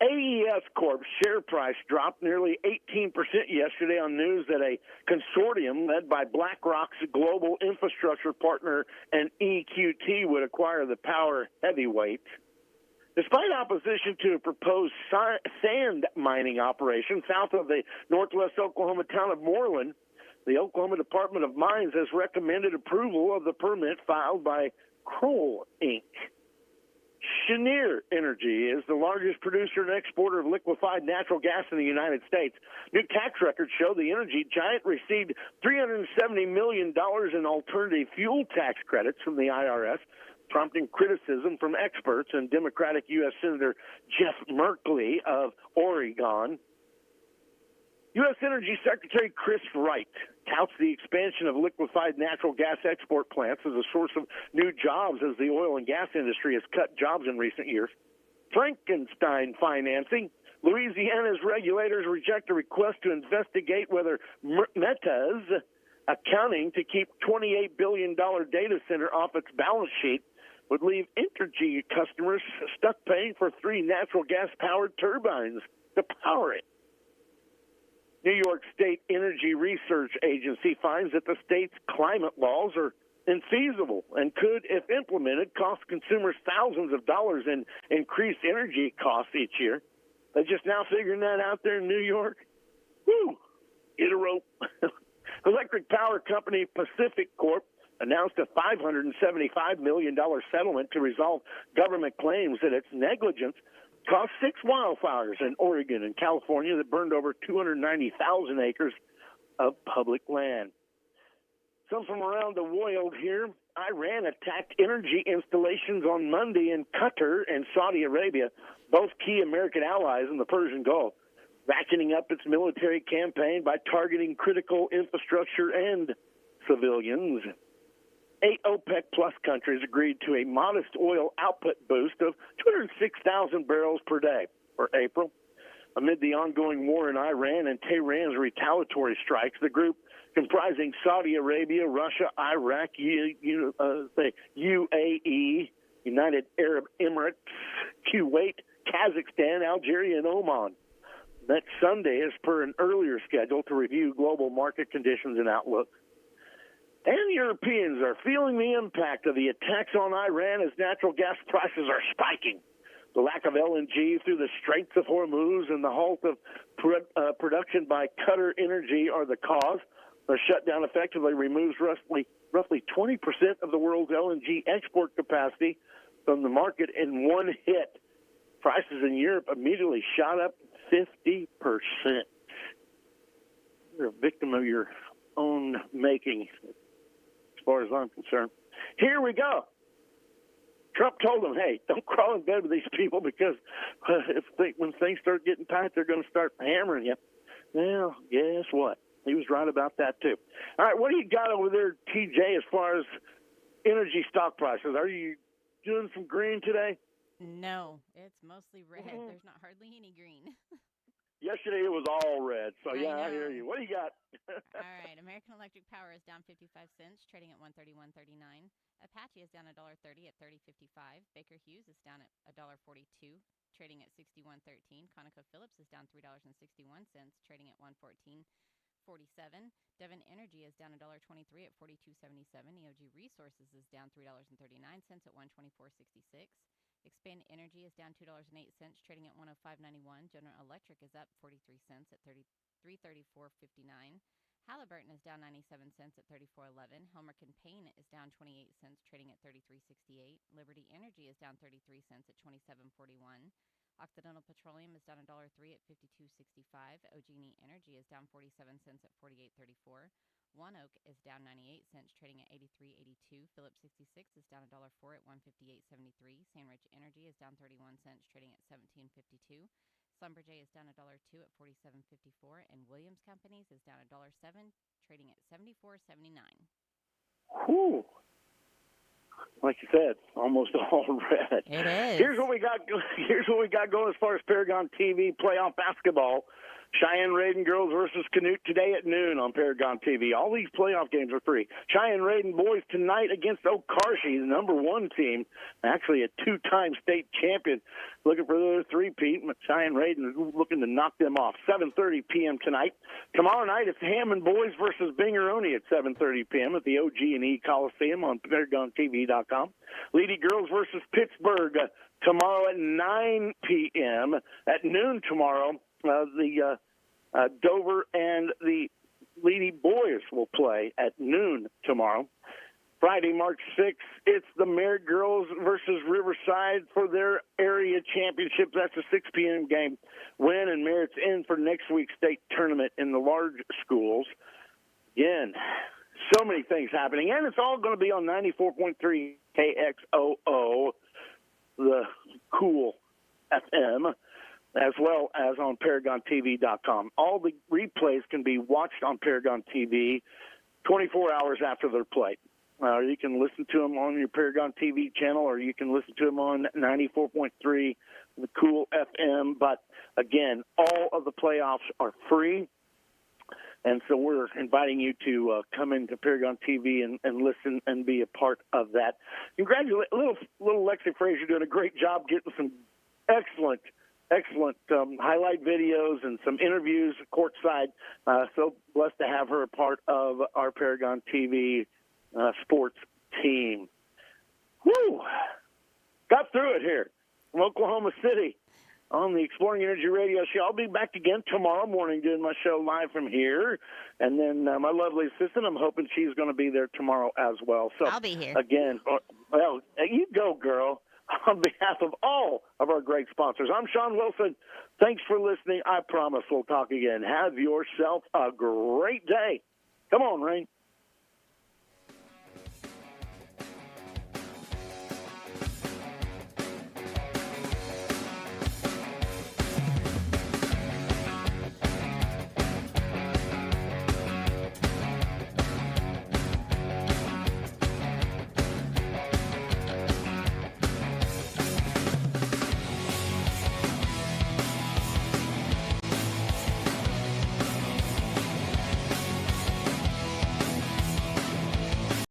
AES Corp's share price dropped nearly 18% yesterday on news that a consortium led by BlackRock's global infrastructure partner and EQT would acquire the power heavyweight. Despite opposition to a proposed sand mining operation south of the northwest Oklahoma town of Moreland, the Oklahoma Department of Mines has recommended approval of the permit filed by Kroll, Inc. Cheniere Energy is the largest producer and exporter of liquefied natural gas in the United States. New tax records show the energy giant received $370 million in alternative fuel tax credits from the IRS, prompting criticism from experts and Democratic U.S. Senator Jeff Merkley of Oregon. U.S. Energy Secretary Chris Wright touts the expansion of liquefied natural gas export plants as a source of new jobs as the oil and gas industry has cut jobs in recent years. Frankenstein financing. Louisiana's regulators reject a request to investigate whether Meta's accounting to keep $28 billion data center off its balance sheet would leave Entergy customers stuck paying for 3 natural gas-powered turbines to power it. New York State Energy Research Agency finds that the state's climate laws are infeasible and could, if implemented, cost consumers thousands of dollars in increased energy costs each year. They're just now figuring that out there in New York. Woo! Get a rope. Electric power company Pacific Corp announced a $575 million settlement to resolve government claims that its negligence caused 6 wildfires in Oregon and California that burned over 290,000 acres of public land. Some from around the world here. Iran attacked energy installations on Monday in Qatar and Saudi Arabia, both key American allies in the Persian Gulf, ratcheting up its military campaign by targeting critical infrastructure and civilians. 8 OPEC Plus countries agreed to a modest oil output boost of 206,000 barrels per day for April. Amid the ongoing war in Iran and Tehran's retaliatory strikes, the group, comprising Saudi Arabia, Russia, Iraq, UAE, United Arab Emirates, Kuwait, Kazakhstan, Algeria, and Oman, met Sunday as per an earlier schedule to review global market conditions and outlook. And Europeans are feeling the impact of the attacks on Iran as natural gas prices are spiking. The lack of LNG through the Straits of Hormuz and the halt of production by Qatar Energy are the cause. The shutdown effectively removes roughly 20% of the world's LNG export capacity from the market in one hit. Prices in Europe immediately shot up 50%. You're a victim of your own making, as far as I'm concerned. Here we go. Trump told them, hey, don't crawl in bed with these people because when things start getting tight, they're going to start hammering you. Well, guess what? He was right about that, too. All right, what do you got over there, TJ, as far as energy stock prices? Are you doing some green today? No, it's mostly red. There's not hardly any green. Yesterday it was all red, so I hear you. What do you got? All right, American Electric Power is down 55 cents, trading at $131.39. Apache is down $1.30 at $30.55. Baker Hughes is down at $1.42, trading at $61.13. ConocoPhillips is down $3.61, trading at $114.47. Devon Energy is down $1.23 at $42.77. EOG Resources is down $3.39 at $124.66. Expand Energy is down $2.08, trading at $105.91. General Electric is up 43 cents at $334.59. Halliburton is down 97 cents at $34.11. Helmerich & Payne is down 28 cents, trading at $33.68. Liberty Energy is down 33 cents at $27.41. Occidental Petroleum is down $1.03 at $52.65. OG&E Energy is down 47 cents at $48.34. ONEOK is down 98 cents, trading at $83.82. Phillips 66 is down $1.04 at $158.73. Sandridge Energy is down 31 cents, trading at $17.52. Schlumberger is down $1.02 at $47.54. And Williams Companies is down $1.07, trading at $74.79. Whew. Like you said, almost all red. It is. Here's what we got going as far as Paragon TV playoff basketball. Cheyenne-Raiden girls versus Canute today at noon on Paragon TV. All these playoff games are free. Cheyenne-Raiden boys tonight against Okarshi, the number 1 team, actually a 2-time state champion, looking for their three-peat. Cheyenne-Raiden is looking to knock them off. 7:30 p.m. tonight. Tomorrow night, it's Hammond boys versus Bingeroni at 7:30 p.m. at the OG&E Coliseum on ParagonTV.com. Leedy girls versus Pittsburgh tomorrow at 9 p.m. At noon tomorrow, the Dover and the Leedy boys will play at noon tomorrow. Friday, March 6th, it's the Merritt girls versus Riverside for their area championship. That's a 6 p.m. game. Win and Merritt's in for next week's state tournament in the large schools. Again, so many things happening, and it's all going to be on 94.3 KXOO, the cool FM, as well as on ParagonTV.com. All the replays can be watched on Paragon TV 24 hours after they're played. You can listen to them on your Paragon TV channel, or you can listen to them on 94.3, the cool FM. But, again, all of the playoffs are free. And so we're inviting you to come into Paragon TV and listen and be a part of that. Congratulate little Lexi Frazier doing a great job getting some excellent excellent highlight videos and some interviews courtside. So blessed to have her a part of our Paragon TV sports team. Woo! Got through it here from Oklahoma City on the Exploring Energy Radio Show. I'll be back again tomorrow morning doing my show live from here. And then my lovely assistant, I'm hoping she's going to be there tomorrow as well. So I'll be here. Again, well, you go, girl. On behalf of all of our great sponsors, I'm Shawn Wilson. Thanks for listening. I promise we'll talk again. Have yourself a great day. Come on, Rain.